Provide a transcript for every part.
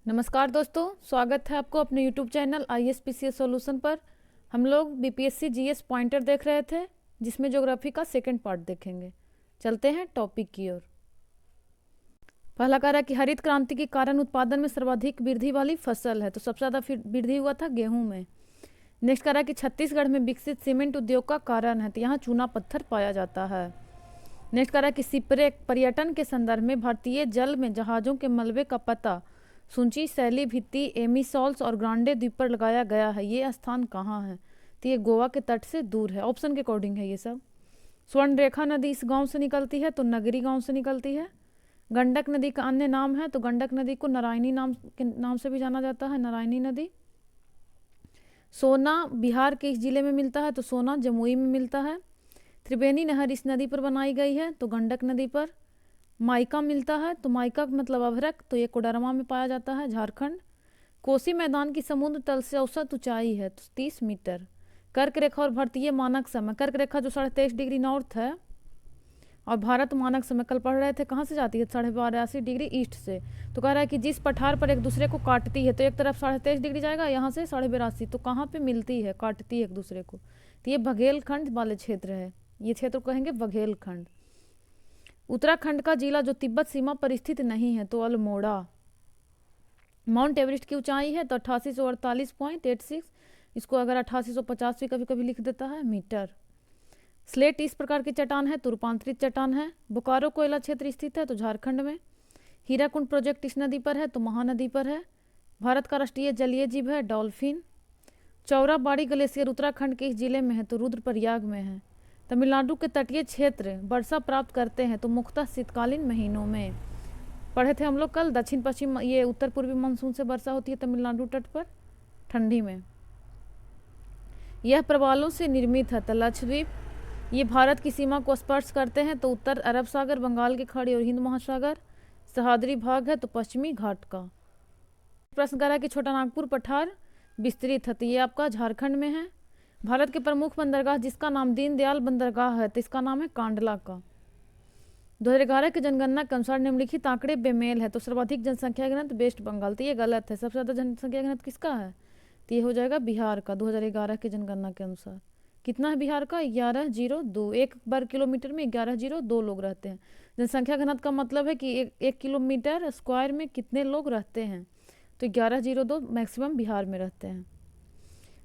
नमस्कार दोस्तों, स्वागत है आपको अपने YouTube चैनल ISPCS सॉल्यूशन पर। हम लोग BPSC GS पॉइंटर देख रहे थे, जिसमें ज्योग्राफी का सेकंड पार्ट देखेंगे। चलते हैं टॉपिक की ओर। पहला कह रहा है कि हरित क्रांति के कारण उत्पादन में सर्वाधिक वृद्धि वाली फसल है, तो सबसे ज़्यादा वृद्धि हुआ था गेहूं में। नेक्स्ट कह रहा है कि छत्तीसगढ़ में विकसित सीमेंट उद्योग का कारण है, तो यहाँ चूना पत्थर पाया जाता है। नेक्स्ट कह रहा है कि सिपरेक पर्यटन के संदर्भ में भारतीय जल में जहाज़ों के मलबे का पता सुंची, सैली, भित्ती, एमिसॉल्स और ग्रांडे द्वीप पर लगाया गया है। ये स्थान कहाँ है? तो ये गोवा के तट से दूर है। ऑप्शन के अकॉर्डिंग है ये सब। स्वर्ण रेखा नदी इस गांव से निकलती है, तो नगरी गांव से निकलती है। गंडक नदी का अन्य नाम है, तो गंडक नदी को नारायणी नाम के नाम से भी जाना जाता है, नारायणी नदी। सोना बिहार के इस जिले में मिलता है, तो सोना जमुई में मिलता है। त्रिवेणी नहर इस नदी पर बनाई गई है, तो गंडक नदी पर। माइका मिलता है, तो माइका का मतलब अभ्रक, तो ये कोडरमा में पाया जाता है, झारखंड। कोसी मैदान की समुद्र तल से औसत ऊंचाई है, तो 30 मीटर। कर्क रेखा और भारतीय मानक समय, कर्क रेखा जो 23.5 डिग्री नॉर्थ है, और भारत मानक समय कल पढ़ रहे थे कहाँ से जाती है, 82.5 डिग्री ईस्ट से। तो कह रहा है कि जिस पठार पर एक दूसरे को काटती है, तो एक तरफ 23.5 डिग्री जाएगा, यहाँ से 82.5, तो कहाँ पे मिलती है, काटती है एक दूसरे को, तो ये बघेलखंड वाले क्षेत्र है। ये क्षेत्र कहेंगे बघेलखंड। उत्तराखंड का जिला जो तिब्बत सीमा पर स्थित नहीं है, तो अल्मोड़ा। माउंट एवरेस्ट की ऊंचाई है, तो 8848.86, इसको अगर 8850 भी कभी कभी लिख देता है, मीटर। स्लेट इस प्रकार की चट्टान है, तो रूपांतरित चट्टान है। बोकारो कोयला क्षेत्र स्थित है, तो झारखंड में। हीराकुंड प्रोजेक्ट इस नदी पर है, तो महानदी पर है। भारत का राष्ट्रीय जलीय जीव है डॉल्फिन। चौराबाड़ी ग्लेशियर उत्तराखंड के इस जिले में है, तो रुद्रप्रयाग में है। तमिलनाडु के तटीय क्षेत्र वर्षा प्राप्त करते हैं, तो मुख्यतः शीतकालीन महीनों में। पढ़े थे हम लोग कल, दक्षिण पश्चिम ये उत्तर पूर्वी मानसून से वर्षा होती है तमिलनाडु तट पर ठंडी में। यह प्रवालों से निर्मित है, तो लक्षद्वीप। ये भारत की सीमा को स्पर्श करते हैं, तो उत्तर अरब सागर, बंगाल की खाड़ी और हिंद महासागर। सहाद्री भाग है, तो पश्चिमी घाट का। प्रश्न करा कि छोटा नागपुर पठार विस्तृत है, तो ये आपका झारखंड में है। भारत के प्रमुख बंदरगाह जिसका नाम दीनदयाल बंदरगाह है, तो इसका नाम है कांडला का। 2011 की जनगणना के अनुसार निम्नलिखित आंकड़े बेमेल है, तो सर्वाधिक जनसंख्या घनत्व वेस्ट बंगाल, तो ये गलत है। सबसे ज्यादा जनसंख्या घनत्व किसका है, तो ये हो जाएगा बिहार का। 2011 की जनगणना के अनुसार कितना है बिहार का, 1102। 1 वर्ग किलोमीटर में 1102 लोग रहते हैं। जनसंख्या घनत्व का मतलब है कि एक किलोमीटर स्क्वायर में कितने लोग रहते हैं, तो 1102 मैक्सिमम बिहार में रहते हैं।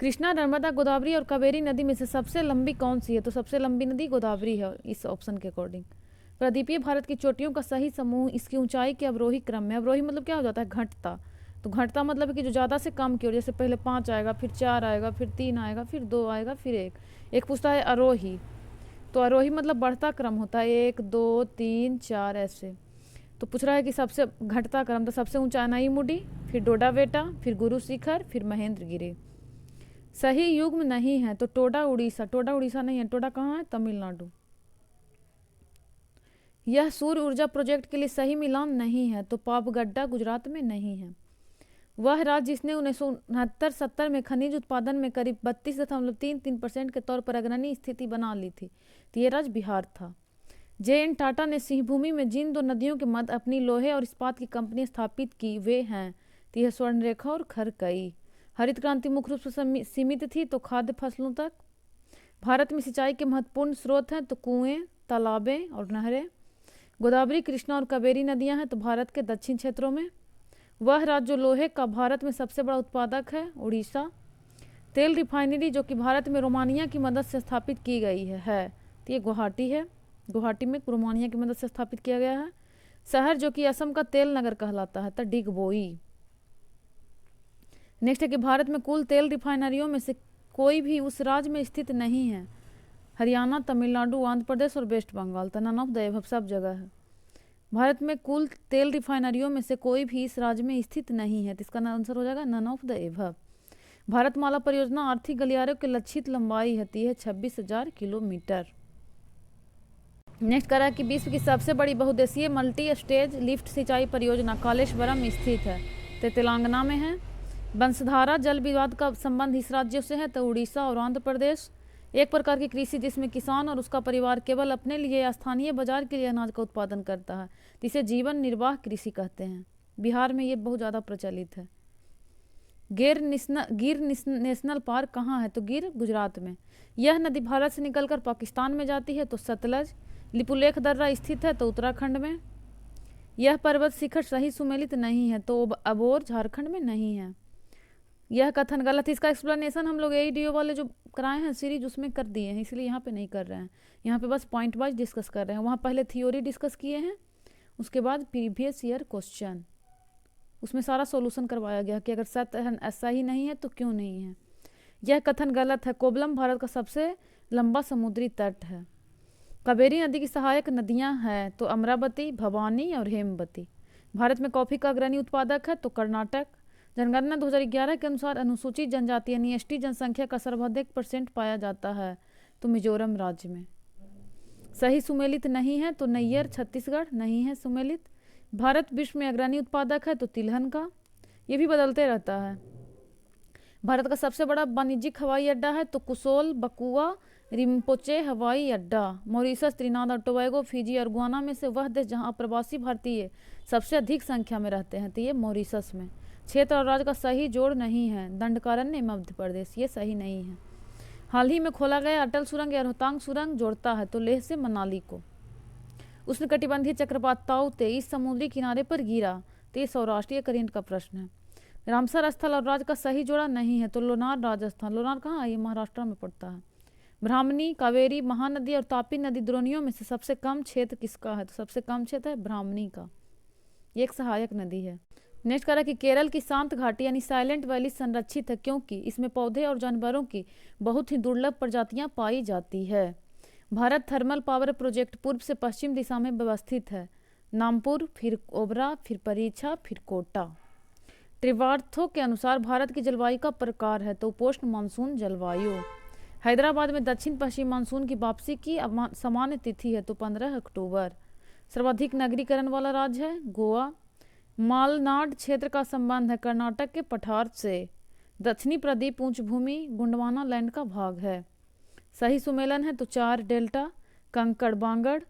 कृष्णा, नर्मदा, गोदावरी और कावेरी नदी में से सबसे लंबी कौन सी है, तो सबसे लंबी नदी गोदावरी है इस ऑप्शन के अकॉर्डिंग। प्रदीपीय भारत की चोटियों का सही समूह इसकी ऊंचाई के अवरोही क्रम में। अवरोही मतलब क्या हो जाता है, घटता। तो घटता मतलब है कि जो ज़्यादा से कम की ओर, जैसे पहले 5 आएगा, फिर 4 आएगा, फिर 3 आएगा, फिर 2 आएगा, फिर 1। एक पूछता है आरोही, तो आरोही मतलब बढ़ता क्रम होता है, 1 2 3 4 ऐसे। तो पूछ रहा है कि सबसे घटता क्रम, तो सबसे ऊंचा अनाईमुडी, फिर डोडाबेटा, फिर गुरु शिखर, फिर महेंद्रगिरी। सही युग्म नहीं है, तो टोडा उड़ीसा। टोडा उड़ीसा नहीं है, टोडा कहाँ है, तमिलनाडु। यह सूर्य ऊर्जा प्रोजेक्ट के लिए सही मिलान नहीं है, तो पापगड्डा गुजरात में नहीं है। वह राज्य जिसने 1969-70 में खनिज उत्पादन में करीब 32.33% के तौर पर अग्रणी स्थिति बना ली थी, तो ये राज्य बिहार था। JN टाटा ने सिंहभूमि में जिन 2 नदियों के मध्य अपनी लोहे और इस्पात की कंपनी स्थापित की वे हैं, तो यह स्वर्णरेखा और खरकई। हरित क्रांति मुख्य रूप से सीमित थी, तो खाद्य फसलों तक। भारत में सिंचाई के महत्वपूर्ण स्रोत हैं, तो कुएं, तालाबें और नहरें। गोदावरी, कृष्णा और कावेरी नदियां हैं, तो भारत के दक्षिण क्षेत्रों में। वह राज्य जो लोहे का भारत में सबसे बड़ा उत्पादक है, उड़ीसा। तेल रिफाइनरी जो कि भारत में रोमानिया की मदद से स्थापित की गई है, तो ये गुवाहाटी है। गुवाहाटी में रोमानिया की मदद से स्थापित किया गया है। शहर जो कि असम का तेल नगर कहलाता है, तो डिगबोई। नेक्स्ट है कि भारत में कुल तेल रिफाइनरियों में से कोई भी उस राज्य में स्थित नहीं है। हरियाणा, तमिलनाडु, आंध्र प्रदेश और वेस्ट बंगाल, तो नन ऑफ द एबव सब जगह है। भारत में कुल तेल रिफाइनरियों में से कोई भी इस राज्य में स्थित नहीं है, तो इसका आंसर हो जाएगा none of the above. Bharatmala परियोजना आर्थिक गलियारों की लक्षित लंबाई है, यह 26,000 किलोमीटर। नेक्स्ट करा कि विश्व की सबसे बड़ी बहुउद्देशीय मल्टी स्टेज लिफ्ट सिंचाई परियोजना कालेश्वरम में स्थित है, तो तेलंगाना में है। वंशधारा जल विवाद का संबंध इस राज्यों से है, तो उड़ीसा और आंध्र प्रदेश। एक प्रकार की कृषि जिसमें किसान और उसका परिवार केवल अपने लिए या स्थानीय बाजार के लिए अनाज का उत्पादन करता है, जिसे जीवन निर्वाह कृषि कहते हैं। बिहार में ये बहुत ज़्यादा प्रचलित है। गिर नेशनल पार्क कहाँ है? तो गिर गुजरात में। यह नदी भारत से निकलकर पाकिस्तान में जाती है तो सतलज। लिपुलेख दर्रा स्थित है तो उत्तराखंड में। यह पर्वत शिखर सही सुमेलित नहीं है तो अबोर झारखंड में नहीं है। यह कथन गलत है। इसका एक्सप्लेनेशन हम लोग AEDO वाले जो कराए हैं सीरीज उसमें कर दिए हैं, इसलिए यहाँ पे नहीं कर रहे हैं। यहाँ पे बस पॉइंट वाइज डिस्कस कर रहे हैं। वहाँ पहले थ्योरी डिस्कस किए हैं, उसके बाद प्रीवियस ईयर क्वेश्चन, उसमें सारा सॉल्यूशन करवाया गया कि अगर सत्य ऐसा ही नहीं है तो क्यों नहीं है। यह कथन गलत है। कोवलम भारत का सबसे लंबा समुद्री तट है। कावेरी नदी की सहायक नदियां हैं तो अमरावती, भवानी और हेमवती। भारत में कॉफी का अग्रणी उत्पादक है तो कर्नाटक। जनगणना 2011 के अनुसार अनुसूचित जनजाति यानी ST जनसंख्या का सर्वाधिक % पाया जाता है तो मिजोरम राज्य में। सही सुमेलित नहीं है तो नैयर छत्तीसगढ़ नहीं है सुमेलित। भारत विश्व में अग्रणी उत्पादक है तो तिलहन का, ये भी बदलते रहता है। भारत का सबसे बड़ा वाणिज्यिक हवाई अड्डा है तो कुशोल बकुआ रिम्पोचे हवाई अड्डा। मॉरिशस, त्रिनाद और टोबैगो, फिजी और गुयाना में से वह देश जहां प्रवासी भारतीय सबसे अधिक संख्या में रहते हैं तो ये मॉरिशस में। क्षेत्र और राज्य का सही जोड़ नहीं है। दंडकारण्य मध्य प्रदेश, ये सही नहीं है। हाल ही में खोला गया अटल सुरंग या रोहतांग सुरंग जोड़ता है तो लेह से मनाली को। उष्णकटिबंधीय चक्रवात ताऊ 23 समुद्री किनारे पर गिरा तो ये सौराष्ट्रीय करेंट का प्रश्न है। रामसर स्थल और राज्य का सही जोड़ा नहीं है तो लोनार राजस्थान। लोनार कहाँ है? ये महाराष्ट्र में पड़ता है। ब्राह्मणी, कावेरी, महानदी और तापी नदी द्रोणियों में से सबसे कम क्षेत्र किसका है? तो सबसे कम क्षेत्र है ब्राह्मणी का, ये एक सहायक नदी है। नेक्स्ट कह रहा है कि केरल की शांत घाटी यानी साइलेंट वैली संरक्षित है क्योंकि इसमें पौधे और जानवरों की बहुत ही दुर्लभ प्रजातियां पाई जाती है। भारत थर्मल पावर प्रोजेक्ट पूर्व से पश्चिम दिशा में व्यवस्थित है। नामपुर, फिर ओबरा, फिर परीक्षा, फिर कोटा। त्रिवार्थों के अनुसार भारत की जलवायु का प्रकार है तो उपोष्ण मानसून जलवायु। हैदराबाद में दक्षिण पश्चिम मानसून की वापसी की सामान्य तिथि है तो 15 अक्टूबर। सर्वाधिक नगरीकरण वाला राज्य है गोवा। मालनाड क्षेत्र का संबंध है कर्नाटक के पठार से। दक्षिणी प्रदीप उच्च भूमि गोंडवाना लैंड का भाग है। सही सुमेलन है तो 4 डेल्टा। कंकड़ बांगड़,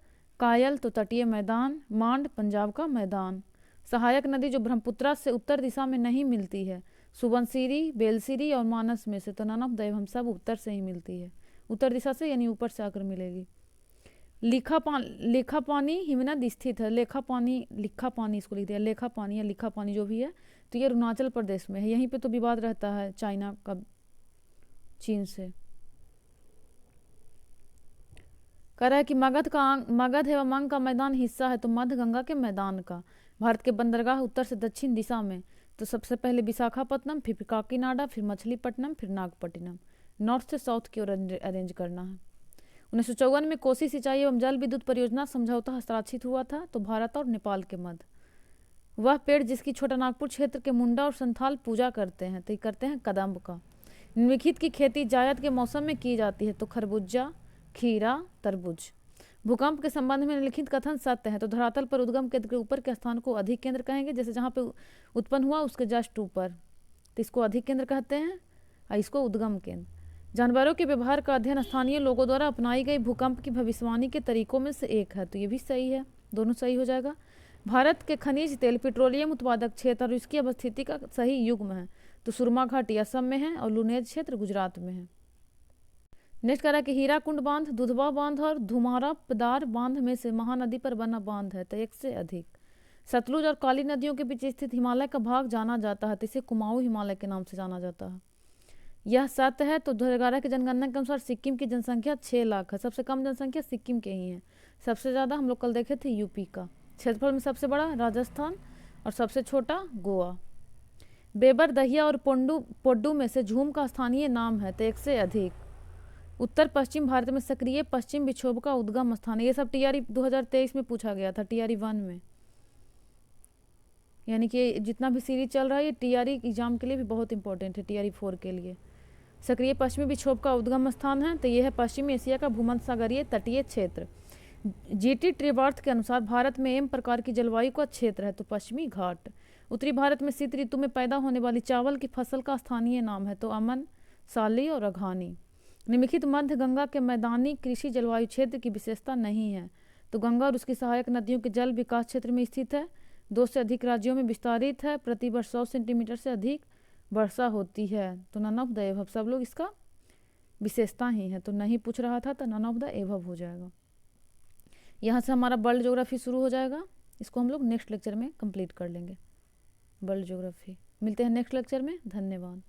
कायल तो तटीय मैदान, मांड पंजाब का मैदान। सहायक नदी जो ब्रह्मपुत्रा से उत्तर दिशा में नहीं मिलती है सुबनसिरी, बेलसिरी और मानस में से तो नन ऑफ द हम सब उत्तर से ही मिलती है, उत्तर दिशा से यानी ऊपर से आकर मिलेगी। लेखा पानी हिमनद स्थित है। लिखा पानी इसको लिख दिया, लेखा पानी या लिखा पानी जो भी है तो ये अरुणाचल प्रदेश में है। यहीं पे तो विवाद रहता है चाइना का चीन से। कह रहा है कि मगध एवं अंग का मैदान हिस्सा है तो मध्य गंगा के मैदान का। भारत के बंदरगाह उत्तर से दक्षिण दिशा में तो सबसे पहले विशाखापत्तनम, फिर काकीनाडा, फिर मछलीपट्टनम, फिर नागपट्टिनम। नॉर्थ से साउथ की ओर अरेंज करना है। 1954 में कोसी सिंचाई एवं जल विद्युत परियोजना समझौता हस्ताक्षरित हुआ था तो भारत और नेपाल के मध्य। वह पेड़ जिसकी छोटा नागपुर क्षेत्र के मुंडा और संथाल पूजा करते हैं तो ये करते हैं कदम्ब का। निम्नलिखित की खेती जायद के मौसम में की जाती है तो खरबूजा, खीरा, तरबूज। भूकंप के संबंध में निम्नलिखित कथन सत्य है तो धरातल पर उद्गम केंद्र के ऊपर के स्थान को अधिक केंद्र कहेंगे, जैसे जहाँ पे उत्पन्न हुआ उसके जस्ट ऊपर तो इसको अधिक केंद्र कहते हैं और इसको उद्गम केंद्र। जानवरों के व्यवहार का अध्ययन स्थानीय लोगों द्वारा अपनाई गई भूकंप की भविष्यवाणी के तरीकों में से एक है तो ये भी सही है, दोनों सही हो जाएगा। भारत के खनिज तेल पेट्रोलियम उत्पादक क्षेत्र और इसकी अवस्थिति का सही युग्म है तो सुरमा घाटी असम में है और लुनेज क्षेत्र गुजरात में है। नेक्स्ट कह रहा है कि हीराकुंड बांध, दुधवा बांध और धुमारा पदार बांध में से महानदी पर बना बांध है तो एक से अधिक। सतलुज और काली नदियों के बीच स्थित हिमालय का भाग जाना जाता है तो इसे कुमाऊं हिमालय के नाम से जाना जाता है। यह सत्य है तो 2011 की जनगणना के अनुसार सिक्किम की जनसंख्या 6 लाख है। सबसे कम जनसंख्या सिक्किम के ही है, सबसे ज़्यादा हम लोग कल देखे थे यूपी का। क्षेत्रफल में सबसे बड़ा राजस्थान और सबसे छोटा गोवा। बेबर, दहिया और पोड्डू में से झूम का स्थानीय नाम है तो एक से अधिक। उत्तर पश्चिम भारत में सक्रिय पश्चिम विक्षोभ का उद्गम स्थान है। ये सब TRE 2023 में पूछा गया था, TRE 1 में, यानी कि जितना भी सीरीज चल रहा है ये TRE एग्जाम के लिए भी बहुत इंपॉर्टेंट है, TRE 4 के लिए। सक्रिय पश्चिमी विक्षोभ का उद्गम स्थान है तो यह है पश्चिमी एशिया का भूमध्यसागरीय तटीय क्षेत्र। GT ट्रिवार्थ के अनुसार भारत में M प्रकार की जलवायु का क्षेत्र है तो पश्चिमी घाट। उत्तरी भारत में शीत ऋतु में पैदा होने वाली चावल की फसल का स्थानीय नाम है तो अमन, साली और अघानी। निम्नलिखित मध्य गंगा के मैदानी कृषि जलवायु क्षेत्र की विशेषता नहीं है तो गंगा और उसकी सहायक नदियों के जल विकास क्षेत्र में स्थित है। 2 से अधिक राज्यों में विस्तारित है, प्रति वर्ष 100 सेंटीमीटर से अधिक वर्षा होती है। तो नन ऑफ द एबव, सब लोग इसका विशेषता ही है, तो नहीं पूछ रहा था तो नन ऑफ द एबव हो जाएगा। यहाँ से हमारा वर्ल्ड ज्योग्राफी शुरू हो जाएगा, इसको हम लोग नेक्स्ट लेक्चर में कंप्लीट कर लेंगे, वर्ल्ड ज्योग्राफी। मिलते हैं नेक्स्ट लेक्चर में, धन्यवाद।